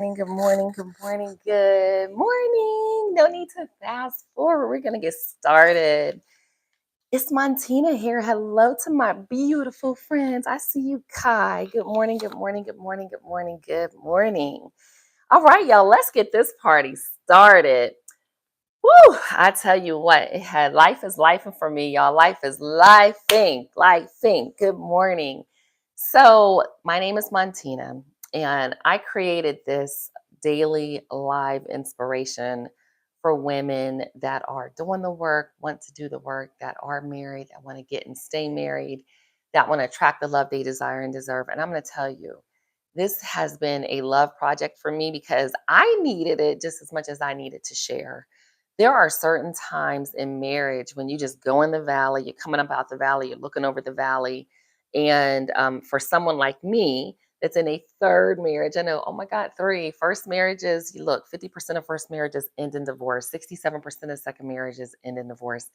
Good morning, good morning, good morning. No need to fast forward. We're going to get started. It's Montina here. Hello to my beautiful friends. I see you, Kai. Good morning, good morning, good morning, good morning, good morning. All right, y'all, let's get this party started. Woo! I tell you what, life is lifing for me, y'all. Life is lifing. Good morning. So, my name is Montina, and I created this daily live inspiration for women that are doing the work, want to do the work, that are married, that want to get and stay married, that want to attract the love they desire and deserve. And I'm going to tell you, this has been a love project for me because I needed it just as much as I needed to share. There are certain times in marriage when you just go in the valley, you're coming up out the valley, you're looking over the valley. And for someone like me that's in a third marriage, I know, oh my God, three. First marriages, you look, 50% of first marriages end in divorce, 67% of second marriages end in divorce,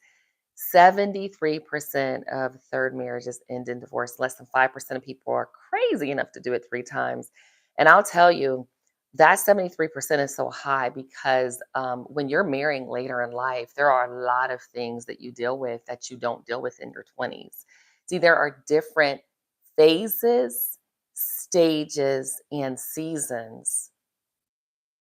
73% of third marriages end in divorce. Less than 5% of people are crazy enough to do it three times. And I'll tell you, that 73% is so high because when you're marrying later in life, there are a lot of things that you deal with that you don't deal with in your 20s. See, there are different phases, stages, and seasons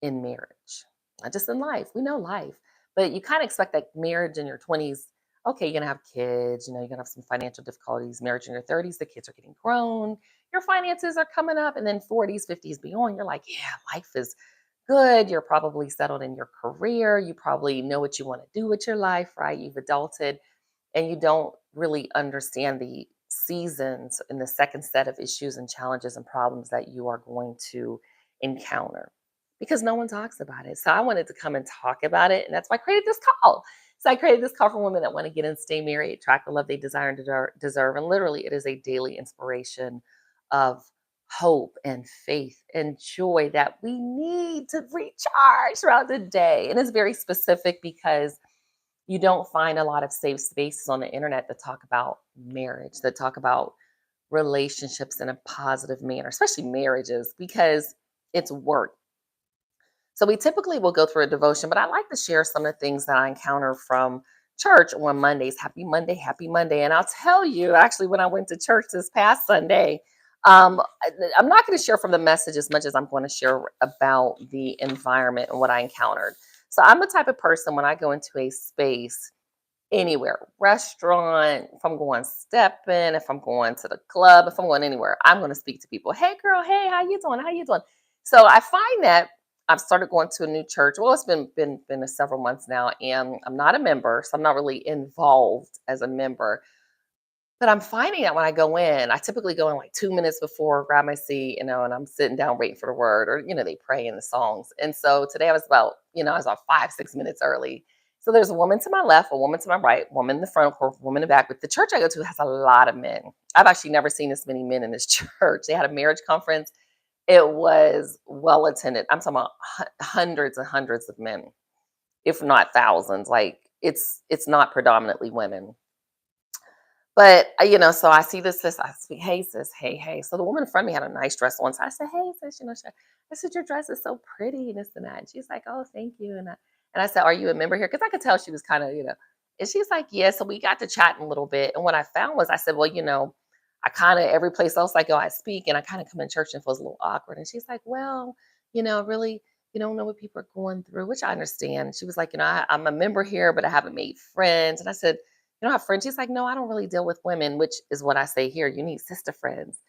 in marriage, not just in life. We know life, but you kind of expect that marriage in your 20s, okay, you're going to have kids, you're going to have some financial difficulties. Marriage in your 30s, the kids are getting grown, your finances are coming up, and then 40s, 50s beyond, you're like, yeah, life is good. You're probably settled in your career. You probably know what you want to do with your life, right? You've adulted and you don't really understand the seasons and the second set of issues and challenges and problems that you are going to encounter because no one talks about it. So I wanted to come and talk about it. And that's why I created this call. So I created this call for women that want to get and stay married, attract the love they desire and deserve. And literally, it is a daily inspiration of hope and faith and joy that we need to recharge throughout the day. And it's very specific because you don't find a lot of safe spaces on the internet that talk about marriage, that talk about relationships in a positive manner, especially marriages, because it's work. So we typically will go through a devotion, but I like to share some of the things that I encounter from church on Mondays. Happy Monday, happy Monday. And I'll tell you, actually, when I went to church this past Sunday, I'm not going to share from the message as much as I'm going to share about the environment and what I encountered. So I'm the type of person when I go into a space, anywhere, restaurant, if I'm going stepping, if I'm going to the club, if I'm going anywhere, I'm going to speak to people. Hey girl, hey, how you doing? How you doing? So I find that I've started going to a new church. Well, it's been several months now, and I'm not a member, so I'm not really involved as a member. But I'm finding that when I go in, I typically go in like 2 minutes before, grab my seat, and I'm sitting down waiting for the word, or they pray in the songs. And so today I was about 5, 6 minutes early. So there's a woman to my left, a woman to my right, woman in the front, of course, woman in the back. But the church I go to has a lot of men. I've actually never seen this many men in this church. They had a marriage conference. It was well attended. I'm talking about hundreds and hundreds of men, if not thousands. Like it's not predominantly women. But, so I see this sis, I speak, hey sis, hey, hey. So the woman in front of me had a nice dress on. So I said, hey sis, I said, your dress is so pretty and this and that. And she's like, oh, thank you. And I said, are you a member here? Because I could tell she was kind of, and she's like, yeah. So we got to chatting a little bit. And what I found was I said, well, I kind of, every place else I go, I speak and I kind of come in church and it feels a little awkward. And she's like, well, really, you don't know what people are going through, which I understand. She was like, I'm a member here, but I haven't made friends. And I said, you don't have friends? She's like, no, I don't really deal with women, which is what I say here. You need sister friends.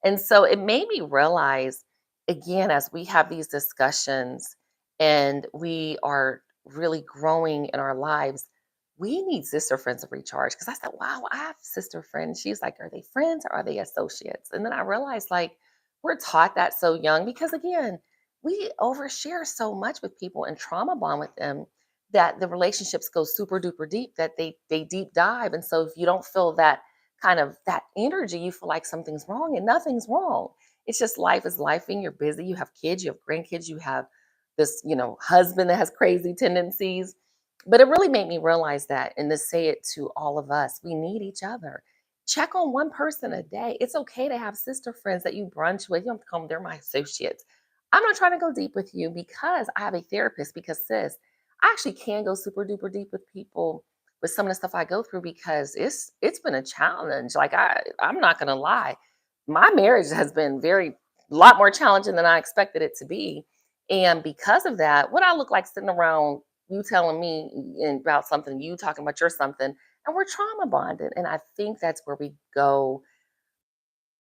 And so it made me realize, again, as we have these discussions and we are really growing in our lives, we need sister friends to recharge. Because I said, wow, I have sister friends. She's like, are they friends or are they associates? And then I realized, like, we're taught that so young because, again, we overshare so much with people and trauma bond with them that the relationships go super duper deep, that they deep dive. And so if you don't feel that kind of that energy, you feel like something's wrong, and nothing's wrong. It's just life is life, and you're busy, you have kids, you have grandkids, you have this husband that has crazy tendencies. But it really made me realize that, and to say it to all of us, we need each other. Check on one person a day. It's okay to have sister friends that you brunch with. You don't have to call them, they're my associates. I'm not trying to go deep with you because I have a therapist. Because, sis, I actually can go super duper deep with people with some of the stuff I go through because it's been a challenge. Like I'm not gonna lie, my marriage has been very a lot more challenging than I expected it to be. And because of that, what I look like sitting around you telling me about something, you talking about your something, and we're trauma bonded. And I think that's where we go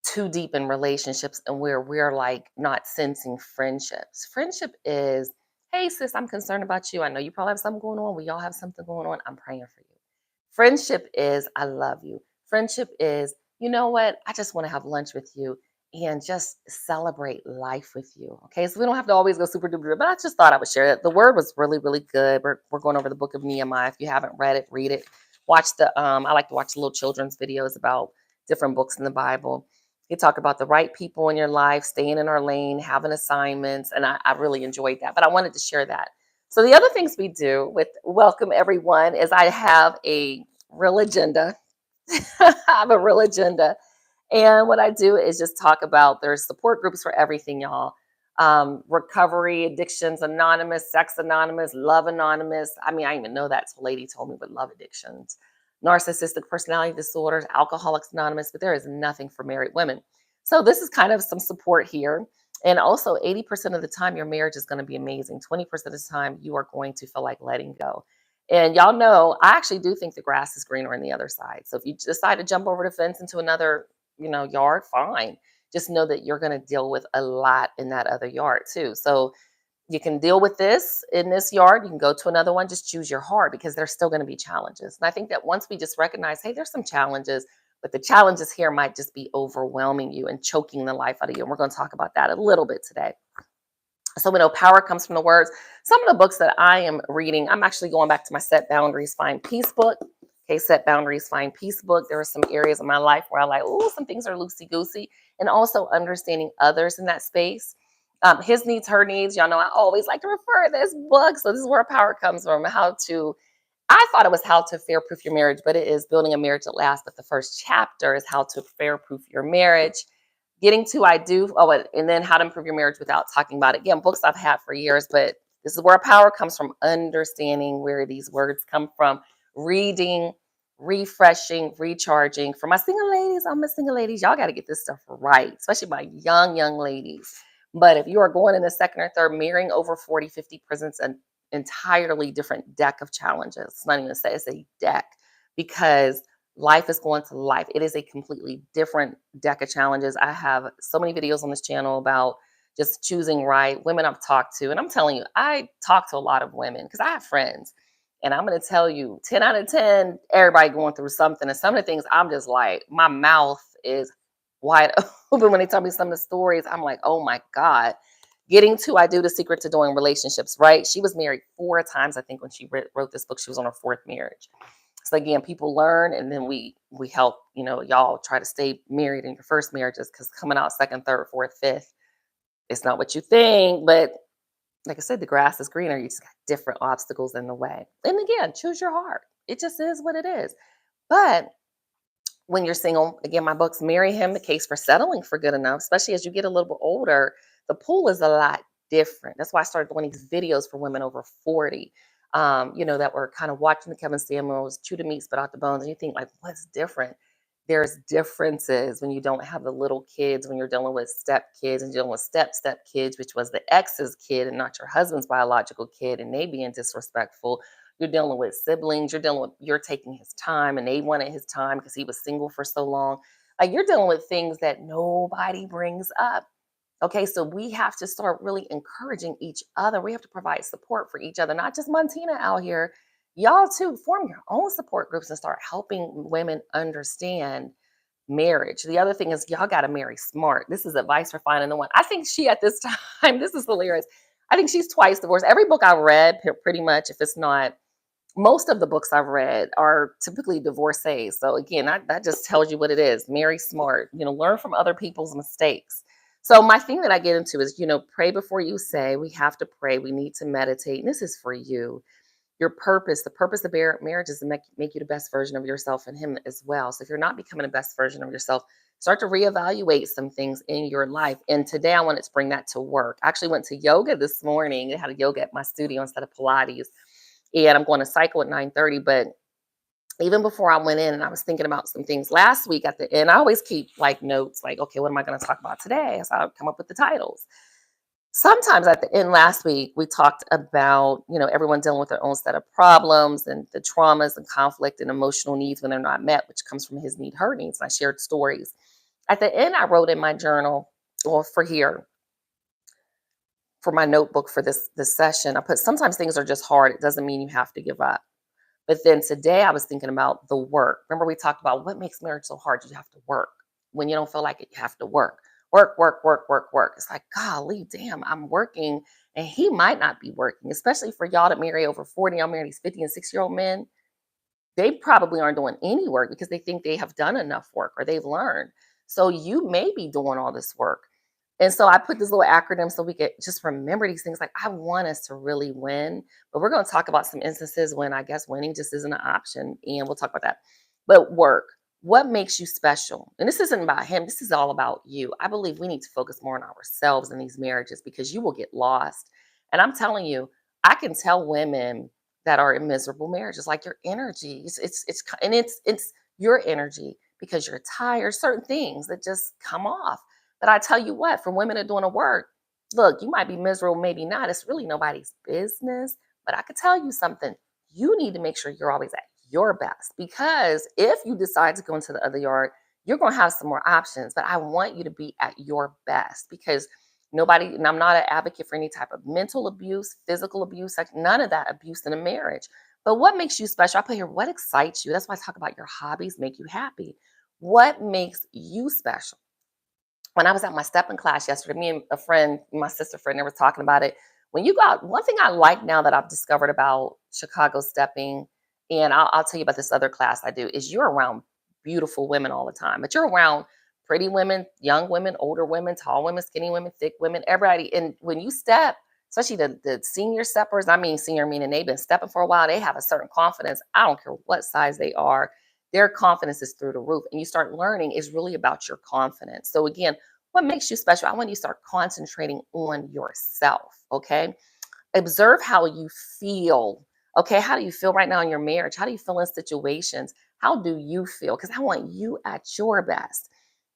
too deep in relationships and where we're like not sensing friendships. Friendship is, hey, sis, I'm concerned about you. I know you probably have something going on. We all have something going on. I'm praying for you. Friendship is, I love you. Friendship is, you know what? I just want to have lunch with you and just celebrate life with you. Okay. So we don't have to always go super duper, but I just thought I would share that. The word was really, really good. We're going over the book of Nehemiah. If you haven't read it, read it. Watch I like to watch little children's videos about different books in the Bible. You talk about the right people in your life, staying in our lane, having assignments, and I really enjoyed that. But I wanted to share that. So the other things we do with welcome everyone is I have a real agenda. I have a real agenda. And what I do is just talk about there's support groups for everything, y'all. Recovery, Addictions Anonymous, Sex Anonymous, Love Anonymous. I mean, I didn't even know that till a lady told me what love addictions, narcissistic personality disorders, Alcoholics Anonymous, but there is nothing for married women. So this is kind of some support here. And also 80% of the time, your marriage is going to be amazing. 20% of the time, you are going to feel like letting go. And y'all know, I actually do think the grass is greener on the other side. So if you decide to jump over the fence into another yard, fine. Just know that you're going to deal with a lot in that other yard too. So you can deal with this in this yard. You can go to another one. Just choose your heart because there's still going to be challenges. And I think that once we just recognize, hey, there's some challenges, but the challenges here might just be overwhelming you and choking the life out of you. And we're going to talk about that a little bit today. So we know power comes from the words. Some of the books that I am reading, I'm actually going back to my Set Boundaries, Find Peace book. Okay, Set Boundaries, Find Peace book. There are some areas of my life where I like, oh, some things are loosey goosey, and also understanding others in that space. His needs, her needs. Y'all know I always like to refer to this book. So this is where power comes from. I thought it was how to fair proof your marriage, but it is building a marriage that lasts. But the first chapter is how to fair proof your marriage. Getting to I do, and then how to improve your marriage without talking about it. Again, books I've had for years, but this is where power comes from, understanding where these words come from, reading, refreshing, recharging. For my single ladies, I'm a single ladies, y'all got to get this stuff right, especially my young ladies. But if you are going in the second or third, marrying over 40, 50 presents an entirely different deck of challenges. It's not even say it's a deck because life is going to life. It is a completely different deck of challenges. I have so many videos on this channel about just choosing right, women I've talked to. And I'm telling you, I talk to a lot of women because I have friends. And I'm going to tell you, 10 out of 10, everybody going through something. And some of the things I'm just like, my mouth is wide open when they tell me some of the stories. I'm like, oh my God. Getting to I do the secret to doing relationships, right? She was married 4 times, I think, when she wrote this book. She was on her 4th marriage. So again, people learn, and then we help, y'all try to stay married in your first marriages, because coming out second, third, fourth, fifth, it's not what you think. But like I said, the grass is greener. You just got different obstacles in the way. And again, choose your heart. It just is what it is. But when you're single, again, my books, Marry Him, The Case for Settling for Good Enough, especially as you get a little bit older, the pool is a lot different. That's why I started doing these videos for women over 40, that were kind of watching the Kevin Samuels, chew the meat, spit out the bones. And you think, like, what's different? There's differences when you don't have the little kids, when you're dealing with step kids and dealing with step kids, which was the ex's kid and not your husband's biological kid, and they being disrespectful. You're dealing with siblings. You're taking his time, and they wanted his time because he was single for so long. Like, you're dealing with things that nobody brings up. Okay, so we have to start really encouraging each other. We have to provide support for each other, not just Montina out here. Y'all too, form your own support groups and start helping women understand marriage. The other thing is, y'all got to marry smart. This is advice for finding the one. I think she at this time, this is hilarious. I think she's twice divorced. Every book I read, pretty much, if it's not, most of the books I've read are typically divorcees. So again, that just tells you what it is. Marry smart, learn from other people's mistakes. So my thing that I get into is, pray before you say. We have to pray. We need to meditate. And this is for you. Your purpose, the purpose of marriage is to make you the best version of yourself and him as well. So if you're not becoming the best version of yourself, start to reevaluate some things in your life. And today I wanted to bring that to work. I actually went to yoga this morning. I had a yoga at my studio instead of Pilates. And I'm going to cycle at 9:30. But even before I went in, and I was thinking about some things last week at the end, I always keep like notes, like, okay, what am I going to talk about today? So I'll come up with the titles. Sometimes at the end last week, we talked about, everyone dealing with their own set of problems and the traumas and conflict and emotional needs when they're not met, which comes from his need, her needs. And I shared stories. At the end, I wrote in my journal, or for my notebook for this session, I put sometimes things are just hard. It doesn't mean you have to give up. But then today I was thinking about the work. Remember, we talked about what makes marriage so hard? You have to work. When you don't feel like it, you have to work. Work, work, work, work, work. It's like, golly, damn, I'm working and he might not be working, especially for y'all that marry over 40. I'm married these 50 and 6-year-old men. They probably aren't doing any work because they think they have done enough work or they've learned. So you may be doing all this work. And so I put this little acronym so we could just remember these things. Like, I want us to really win, but we're going to talk about some instances when I guess winning just isn't an option. And we'll talk about that. But work, what makes you special? And this isn't about him. This is all about you. I believe we need to focus more on ourselves in these marriages because you will get lost. And I'm telling you, I can tell women that are in miserable marriages, like your energy, it's your energy because you're tired, certain things that just come off. But I tell you what, for women that are doing the work, look, you might be miserable, maybe not. It's really nobody's business. But I could tell you something. You need to make sure you're always at your best because if you decide to go into the other yard, you're going to have some more options. But I want you to be at your best because nobody, and I'm not an advocate for any type of mental abuse, physical abuse, like none of that abuse in a marriage. But what makes you special? I put here, what excites you? That's why I talk about your hobbies make you happy. What makes you special? When I was at my stepping class yesterday, me and a friend, my sister friend, they were talking about it. When you got one thing I like now that I've discovered about Chicago stepping, and I'll tell you about this other class I do, is you're around beautiful women all the time, but you're around pretty women, young women, older women, tall women, skinny women, thick women, everybody. And when you step, especially the senior steppers, I mean senior meaning they've been stepping for a while, they have a certain confidence. I don't care what size they are. Their confidence is through the roof. And you start learning is really about your confidence. So again, what makes you special? I want you to start concentrating on yourself. Okay. Observe how you feel. Okay. How do you feel right now in your marriage? How do you feel in situations? How do you feel? Because I want you at your best.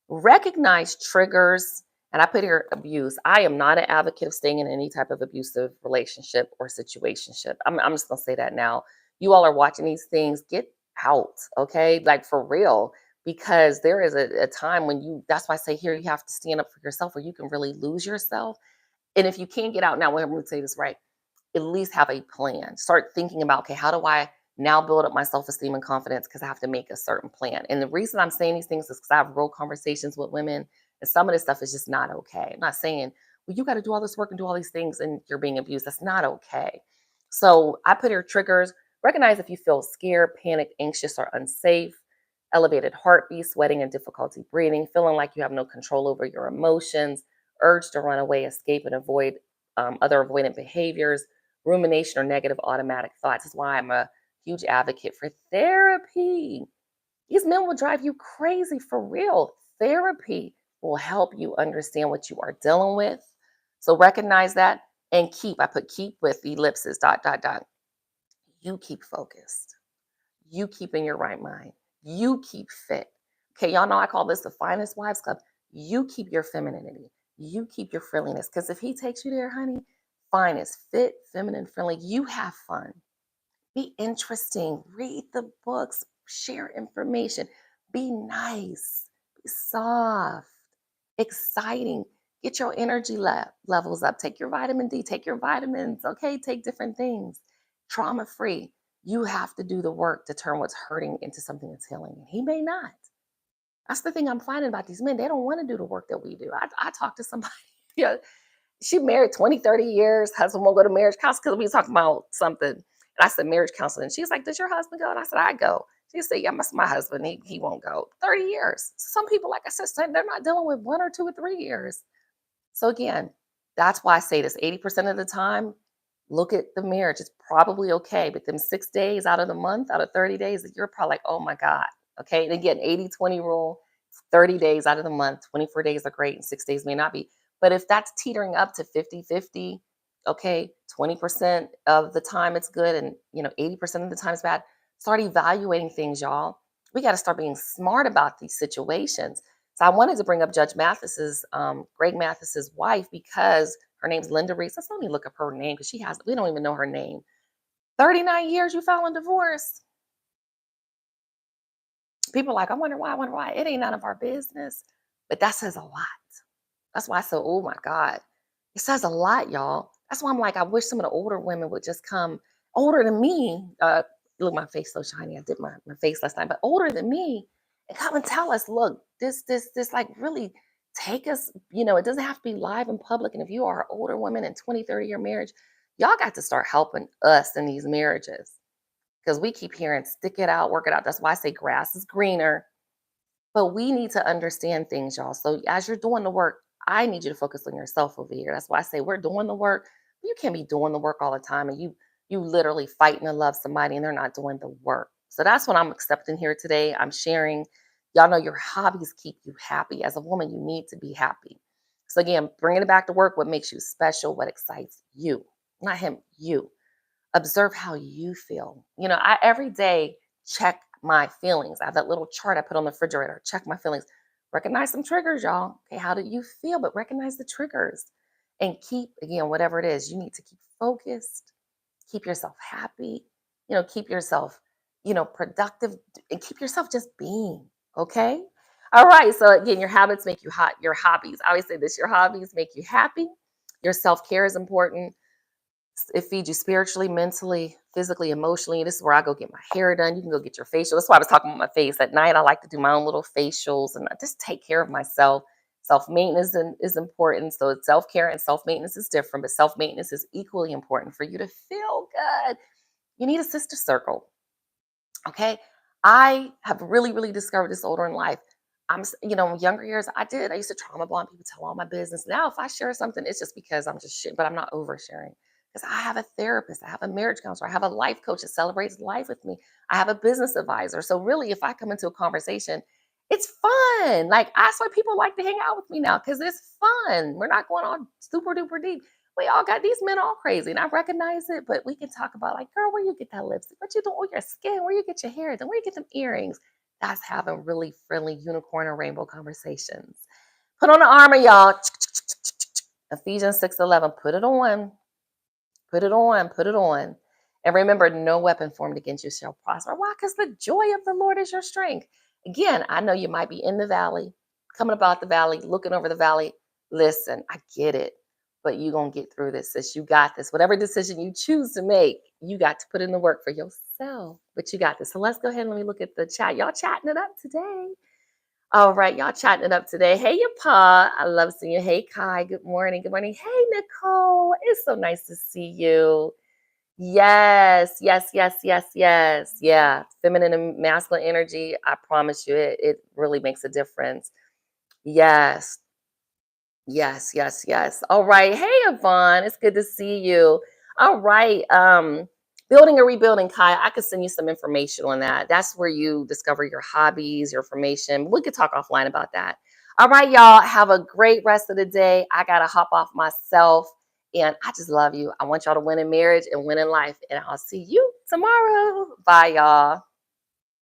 Recognize triggers. And I put here abuse. I am not an advocate of staying in any type of abusive relationship or situationship. I'm just going to say that now. You all are watching these things. Get out. Okay. Like for real because there is a time when that's why I say here, you have to stand up for yourself or you can really lose yourself. And if you can't get out now, I'm going to say this right, at least have a plan. Start thinking about, okay, how do I now build up my self-esteem and confidence? Because I have to make a certain plan. And the reason I'm saying these things is because I have real conversations with women and some of this stuff is just not okay. I'm not saying, well, you got to do all this work and do all these things and you're being abused. That's not okay. So I put here triggers. Recognize if you feel scared, panicked, anxious, or unsafe, elevated heartbeat, sweating and difficulty breathing, feeling like you have no control over your emotions, urge to run away, escape, and avoid other avoidant behaviors, rumination or negative automatic thoughts. That's why I'm a huge advocate for therapy. These men will drive you crazy for real. Therapy will help you understand what you are dealing with. So recognize that and I put keep with ellipsis, dot, dot, dot. You keep focused. You keep in your right mind. You keep fit. Okay, y'all know I call this the finest wives club. You keep your femininity. You keep your friendliness. Because if he takes you there, honey, finest, fit, feminine, friendly, you have fun. Be interesting. Read the books. Share information. Be nice. Be soft. Exciting. Get your energy levels up. Take your vitamin D. Take your vitamins. Okay, take different things. Trauma free. You have to do the work to turn what's hurting into something that's healing. And he may not. That's the thing I'm finding about these men. They don't want to do the work that we do. I talked to somebody. Yeah, she married 20, 30 years. Husband won't go to marriage counseling because we talking about something. And I said, marriage counseling. She's like, does your husband go? And I said, I go. She said, yeah, my husband, he won't go. 30 years. Some people, like I said, they're not dealing with 1 or 2 or 3 years. So again, that's why I say this 80% of the time, look at the marriage. It's probably okay. But them 6 days out of the month, out of 30 days, you're probably like, oh my God. Okay. And again, 80-20 rule, 30 days out of the month, 24 days are great and 6 days may not be. But if that's teetering up to 50-50, okay, 20% of the time it's good and 80% of the time it's bad, start evaluating things, y'all. We got to start being smart about these situations. So I wanted to bring up Judge Mathis's, Greg Mathis's wife, because her name's Linda Reese. Let's let me look up her name because we don't even know her name. 39 years you filing divorce. People are like, I wonder why, I wonder why. It ain't none of our business. But that says a lot. That's why I said, oh my God. It says a lot, y'all. That's why I'm like, I wish some of the older women would just come older than me. Look, my face so shiny. I did my face last night, but older than me and come and tell us, look, this like really take us, it doesn't have to be live in public. And if you are an older woman in 20-30 year marriage, y'all got to start helping us in these marriages because we keep hearing stick it out, work it out. That's why I say grass is greener. But we need to understand things, y'all. So as you're doing the work, I need you to focus on yourself over here. That's why I say we're doing the work. You can't be doing the work all the time and you literally fighting to love somebody and they're not doing the work. So that's what I'm accepting here today. I'm sharing. Y'all know your hobbies keep you happy. As a woman, you need to be happy. So again, bringing it back to work, what makes you special, what excites you, not him, you. Observe how you feel. I every day check my feelings. I have that little chart I put on the refrigerator. Check my feelings. Recognize some triggers, y'all. Okay, how do you feel? But recognize the triggers and keep, again, whatever it is, you need to keep focused, keep yourself happy, keep yourself, productive, and keep yourself just being, okay? All right. So again, your habits make you hot, your hobbies. I always say this, your hobbies make you happy. Your self-care is important. It feeds you spiritually, mentally, physically, emotionally. This is where I go get my hair done. You can go get your facial. That's why I was talking about my face. At night, I like to do my own little facials and I just take care of myself. Self-maintenance is important. So self-care and self-maintenance is different, but self-maintenance is equally important for you to feel good. You need a sister circle. Okay. I have really, really discovered this older in life. Younger years, I used to trauma bond people, tell all my business. Now, if I share something, it's just because I'm just shit, but I'm not oversharing. Because I have a therapist, I have a marriage counselor, I have a life coach that celebrates life with me. I have a business advisor. So really, if I come into a conversation, it's fun. Like that's why people like to hang out with me now, because it's fun. We're not going on super duper deep. We all got these men all crazy, and I recognize it, but we can talk about like, girl, where you get that lipstick? What you doing with your skin? Where you get your hair done? Where you get them earrings? That's having really friendly unicorn and rainbow conversations. Put on the armor, y'all. Ephesians 6:11. Put it on. Put it on. Put it on. And remember, no weapon formed against you shall prosper. Why? Because the joy of the Lord is your strength. Again, I know you might be in the valley, coming about the valley, looking over the valley. Listen, I get it, but you're going to get through this, sis. You got this. Whatever decision you choose to make, you got to put in the work for yourself, but you got this. So let's go ahead and let me look at the chat. Y'all chatting it up today. All right, y'all chatting it up today. Hey, your pa. I love seeing you. Hey, Kai. Good morning. Good morning. Hey, Nicole. It's so nice to see you. Yes, yes, yes, yes, yes. Yeah. Feminine and masculine energy. I promise you, it really makes a difference. Yes. Yes, yes, yes. All right. Hey, Yvonne. It's good to see you. All right. Building or rebuilding, Kai. I could send you some information on that. That's where you discover your hobbies, your information. We could talk offline about that. All right, y'all. Have a great rest of the day. I gotta hop off myself. And I just love you. I want y'all to win in marriage and win in life. And I'll see you tomorrow. Bye, y'all.